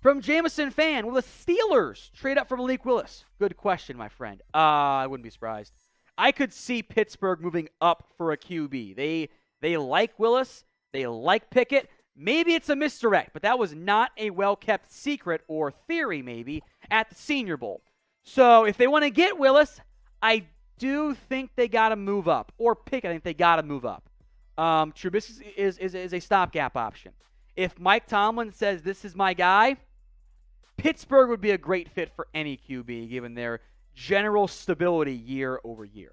From Jameson Fan, will the Steelers trade up for Malik Willis? Good question, my friend. I wouldn't be surprised. I could see Pittsburgh moving up for a QB. They like Willis. They like Pickett. Maybe it's a misdirect, but that was not a well-kept secret or theory, maybe, at the Senior Bowl. So if they want to get Willis, I do think they got to move up. Or Pickett, I think they got to move up. Trubisky is a stopgap option. If Mike Tomlin says, this is my guy, Pittsburgh would be a great fit for any QB, given their general stability year over year.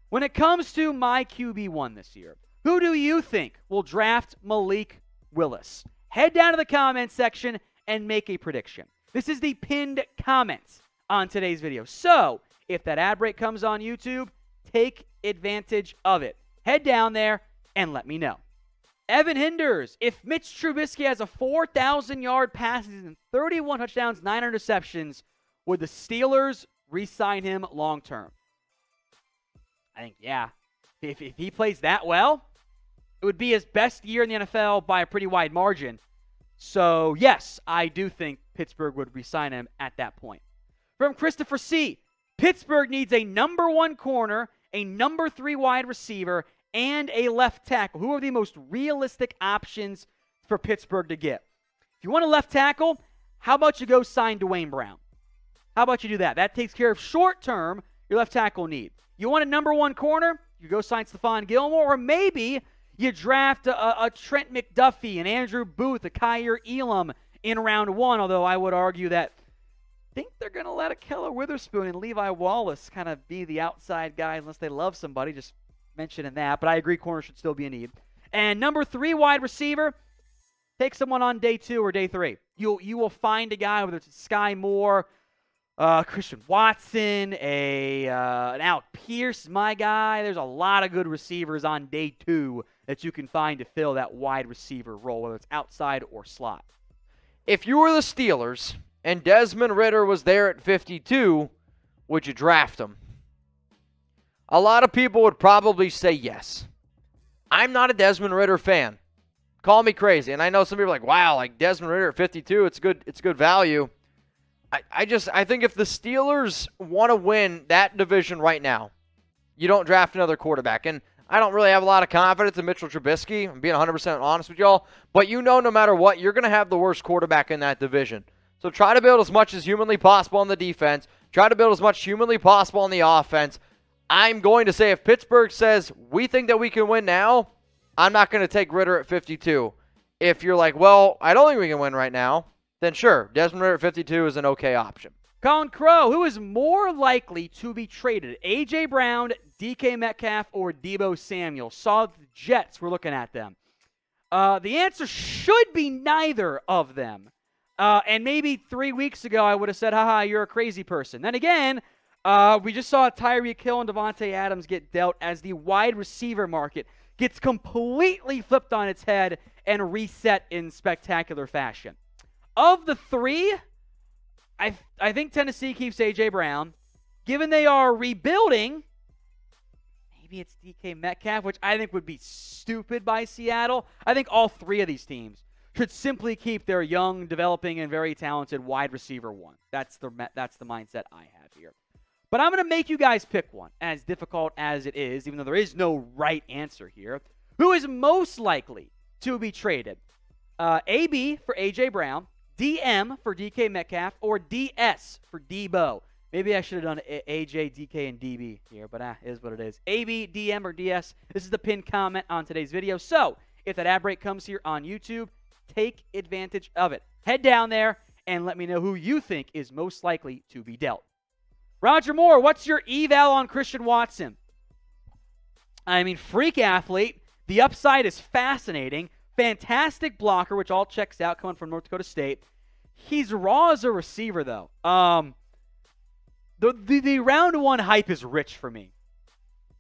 When it comes to my QB1 this year, who do you think will draft Malik Willis? Head down to the comments section and make a prediction. This is the pinned comments on today's video. So, if that ad break comes on YouTube, take advantage of it. Head down there and let me know. Evan Hinders, if Mitch Trubisky has a 4,000-yard pass season, 31 touchdowns, 9 interceptions, would the Steelers re-sign him long-term? I think, yeah. If he plays that well, it would be his best year in the NFL by a pretty wide margin. So, yes, I do think Pittsburgh would re-sign him at that point. From Christopher C., Pittsburgh needs a number 1 corner, a number 3 wide receiver, and a left tackle. Who are the most realistic options for Pittsburgh to get? If you want a left tackle, how about you go sign Dwayne Brown? How about you do that? That takes care of short-term your left tackle need. You want a number 1 corner? You go sign Stephon Gilmore, or maybe you draft a Trent McDuffie, an Andrew Booth, a Kyer Elam in round 1, although I would argue that I think they're going to let a Keller Witherspoon and Levi Wallace kind of be the outside guy unless they love somebody, just mentioning that, but I agree corner should still be a need. And number 3 wide receiver, take someone on day 2 or day 3. You will find a guy, whether it's Sky Moore, Christian Watson, an Alec Pierce, my guy. There's a lot of good receivers on day 2 that you can find to fill that wide receiver role, whether it's outside or slot. If you were the Steelers and Desmond Ridder was there at 52, would you draft him? A lot of people would probably say yes. I'm not a Desmond Ridder fan. Call me crazy. And I know some people are like, wow, like Desmond Ridder at 52, it's good value. I think if the Steelers want to win that division right now, you don't draft another quarterback. And I don't really have a lot of confidence in Mitchell Trubisky. I'm being 100% honest with y'all. But you know no matter what, you're going to have the worst quarterback in that division. So try to build as much as humanly possible on the defense. Try to build as much humanly possible on the offense. I'm going to say if Pittsburgh says, we think that we can win now, I'm not going to take Ridder at 52. If you're like, well, I don't think we can win right now, then sure, Desmond Ridder at 52 is an okay option. Colin Crow, who is more likely to be traded? A.J. Brown, DK Metcalf, or Deebo Samuel? Saw the Jets were looking at them. The answer should be neither of them. And maybe 3 weeks ago I would have said, haha, you're a crazy person. Then again, we just saw Tyreek Hill and Devontae Adams get dealt as the wide receiver market gets completely flipped on its head and reset in spectacular fashion. Of the 3, I think Tennessee keeps A.J. Brown. Given they are rebuilding, maybe it's DK Metcalf, which I think would be stupid by Seattle. I think all 3 of these teams should simply keep their young, developing, and very talented wide receiver 1. That's the mindset I have here. But I'm going to make you guys pick one, as difficult as it is, even though there is no right answer here. Who is most likely to be traded? AB for A.J. Brown, DM for DK Metcalf, or DS for Deebo. Maybe I should have done AJ, DK, and DB here, but it is what it is. AB, DM, or DS. This is the pinned comment on today's video. So if that ad break comes here on YouTube, take advantage of it. Head down there and let me know who you think is most likely to be dealt. Roger Moore, what's your eval on Christian Watson? I mean, freak athlete. The upside is fascinating. Fantastic blocker, which all checks out coming from North Dakota State. He's raw as a receiver, though. The round 1 hype is rich for me.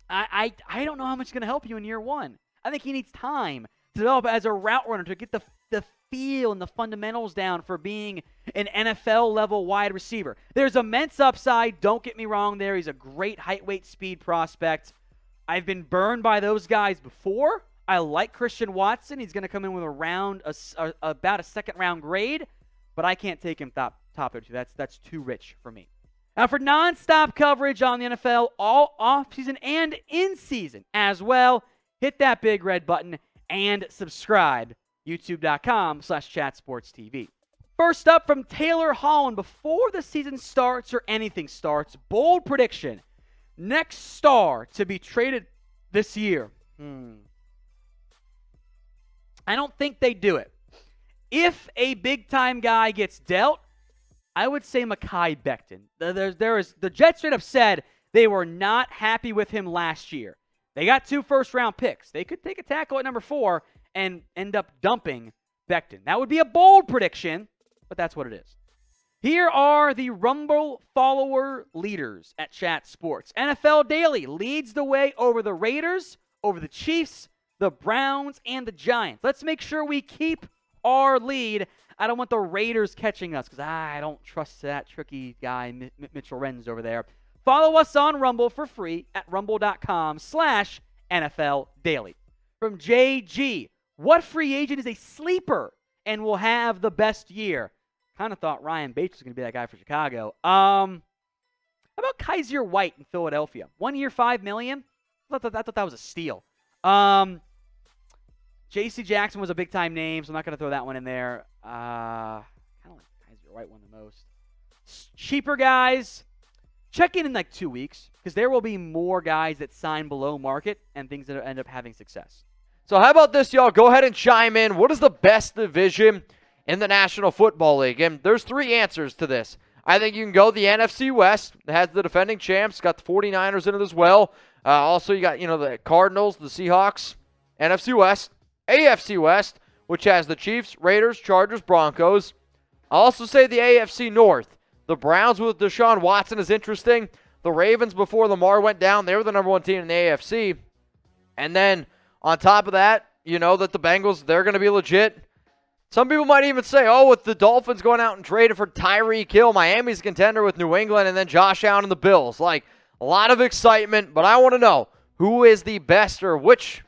I don't know how much it's going to help you in year 1. I think he needs time to develop as a route runner to get the feel and the fundamentals down for being an NFL-level wide receiver. There's immense upside. Don't get me wrong there. He's a great height, weight, speed prospect. I've been burned by those guys before. I like Christian Watson. He's going to come in with about a second-round grade. but I can't take him top 32. That's too rich for me. Now, for nonstop coverage on the NFL, all offseason and in season as well, hit that big red button and subscribe. YouTube.com/chatsportstv. First up from Taylor Holland, before the season starts or anything starts, bold prediction. Next star to be traded this year. I don't think they do it. If a big-time guy gets dealt, I would say Mekhi Becton. The Jets straight up said they were not happy with him last year. They got 2 first-round picks. They could take a tackle at number 4 and end up dumping Becton. That would be a bold prediction, but that's what it is. Here are the Rumble follower leaders at Chat Sports. NFL Daily leads the way over the Raiders, over the Chiefs, the Browns, and the Giants. Let's make sure we keep our lead. I don't want the Raiders catching us because I don't trust that tricky guy, Mitchell Renz over there. Follow us on Rumble for free at rumble.com/NFL Daily. From JG, what free agent is a sleeper and will have the best year? Kind of thought Ryan Bates was going to be that guy for Chicago. How about Kaiser White in Philadelphia? 1 year, $5 million? I thought that was a steal. J.C. Jackson was a big-time name, so I'm not going to throw that one in there. Kind of like Kaiser White one the most. Cheaper guys, check in like 2 weeks, because there will be more guys that sign below market and things that end up having success. So how about this, y'all? Go ahead and chime in. What is the best division in the National Football League? And there's 3 answers to this. I think you can go the NFC West. It has the defending champs. Got the 49ers in it as well. Also, you got, the Cardinals, the Seahawks. NFC West. AFC West, which has the Chiefs, Raiders, Chargers, Broncos. I'll also say the AFC North. The Browns with Deshaun Watson is interesting. The Ravens, before Lamar went down, they were the number 1 team in the AFC. And then, on top of that, that the Bengals, they're going to be legit. Some people might even say, with the Dolphins going out and trading for Tyreek Hill, Miami's a contender with New England, and then Josh Allen and the Bills. Like, a lot of excitement, but I want to know who is the best or which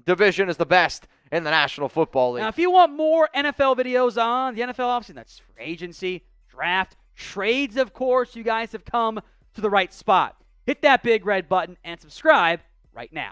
division is the best in the National Football League. Now, if you want more NFL videos on the NFL offseason, that's free agency, draft, trades, of course, you guys have come to the right spot. Hit that big red button and subscribe right now.